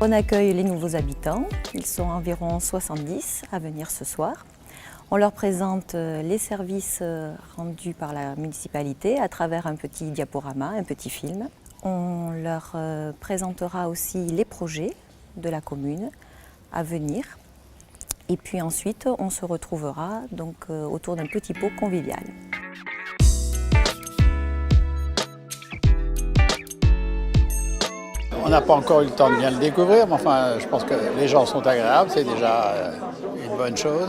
On accueille les nouveaux habitants, ils sont environ 70 à venir ce soir. On leur présente les services rendus par la municipalité à travers un petit diaporama, un petit film. On leur présentera aussi les projets de la commune à venir. Et puis ensuite, on se retrouvera donc autour d'un petit pot convivial. On n'a pas encore eu le temps de bien le découvrir, mais enfin, je pense que les gens sont agréables, c'est déjà une bonne chose,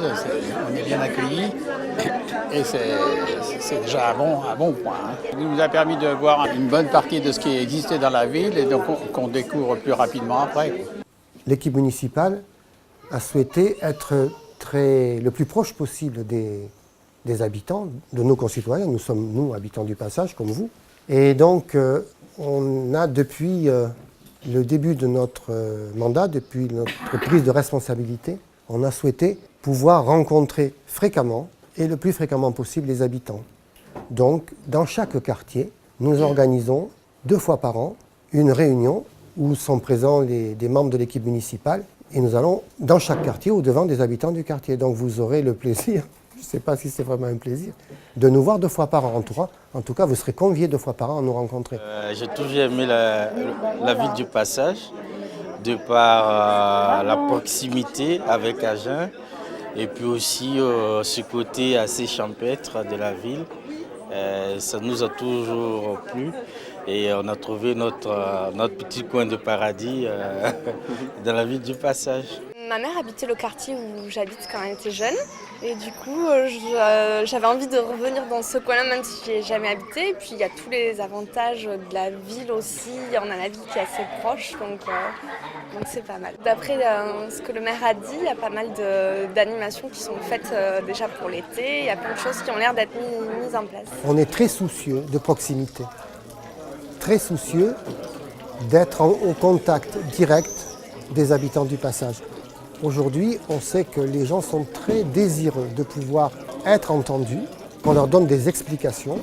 on est bien accueillis et c'est déjà un bon point. Il nous a permis de voir une bonne partie de ce qui existait dans la ville et donc qu'on découvre plus rapidement après. L'équipe municipale a souhaité être le plus proche possible des habitants, de nos concitoyens. Nous sommes, nous, habitants du passage, comme vous. Et donc, on a depuis le début de notre mandat, depuis notre prise de responsabilité, on a souhaité pouvoir rencontrer fréquemment et le plus fréquemment possible les habitants. Donc, dans chaque quartier, nous organisons 2 fois par an une réunion où sont présents des membres de l'équipe municipale et nous allons dans chaque quartier au-devant des habitants du quartier. Donc vous aurez le plaisir, je ne sais pas si c'est vraiment un plaisir, de nous voir 2 fois par an. En tout cas, vous serez conviés 2 fois par an à nous rencontrer. J'ai toujours aimé la ville du passage, de par la proximité avec Agen et puis aussi ce côté assez champêtre de la ville. Ça nous a toujours plu et on a trouvé notre petit coin de paradis dans la ville du passage. Ma mère habitait le quartier où j'habite quand elle était jeune et du coup j'avais envie de revenir dans ce coin-là même si j'y ai jamais habité. Et puis il y a tous les avantages de la ville aussi, on a la ville qui est assez proche donc c'est pas mal. D'après ce que le maire a dit, il y a pas mal d'animations qui sont faites déjà pour l'été, il y a plein de choses qui ont l'air d'être mises en place. On est très soucieux de proximité, très soucieux d'être au contact direct des habitants du passage. Aujourd'hui, on sait que les gens sont très désireux de pouvoir être entendus, qu'on leur donne des explications,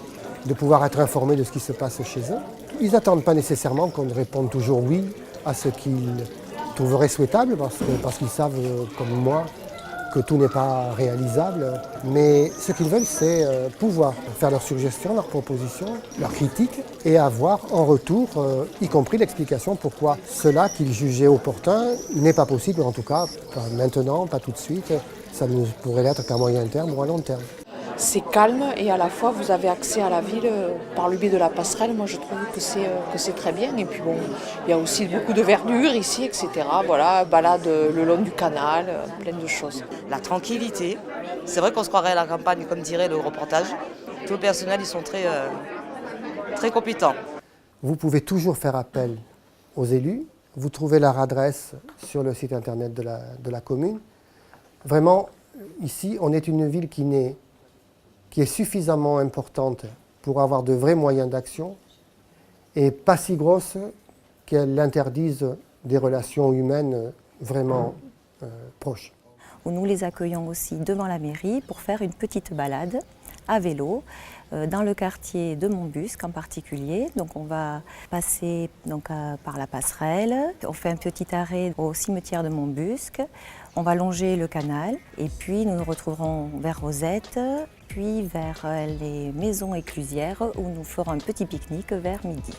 de pouvoir être informés de ce qui se passe chez eux. Ils n'attendent pas nécessairement qu'on réponde toujours oui à ce qu'ils trouveraient souhaitable, parce qu'ils savent, comme moi, que tout n'est pas réalisable. Mais ce qu'ils veulent, c'est pouvoir faire leurs suggestions, leurs propositions, leurs critiques, et avoir en retour, y compris l'explication pourquoi cela qu'ils jugeaient opportun n'est pas possible, en tout cas pas maintenant, pas tout de suite. Ça ne pourrait l'être qu'à moyen terme ou à long terme. C'est calme et à la fois vous avez accès à la ville par le biais de la passerelle. Moi je trouve que c'est très bien. Et puis bon, il y a aussi beaucoup de verdure ici, etc. Voilà, balade le long du canal, plein de choses. La tranquillité, c'est vrai qu'on se croirait à la campagne comme dirait le reportage. Tout le personnel, ils sont très compétents. Vous pouvez toujours faire appel aux élus. Vous trouvez leur adresse sur le site internet de la commune. Vraiment, ici, on est une ville qui est suffisamment importante pour avoir de vrais moyens d'action et pas si grosse qu'elle interdise des relations humaines vraiment proches. Nous les accueillons aussi devant la mairie pour faire une petite balade à vélo dans le quartier de Montbusque en particulier. Donc on va passer par la passerelle, on fait un petit arrêt au cimetière de Montbusque, on va longer le canal et puis nous nous retrouverons vers Rosette, puis vers les maisons éclusières où nous ferons un petit pique-nique vers midi.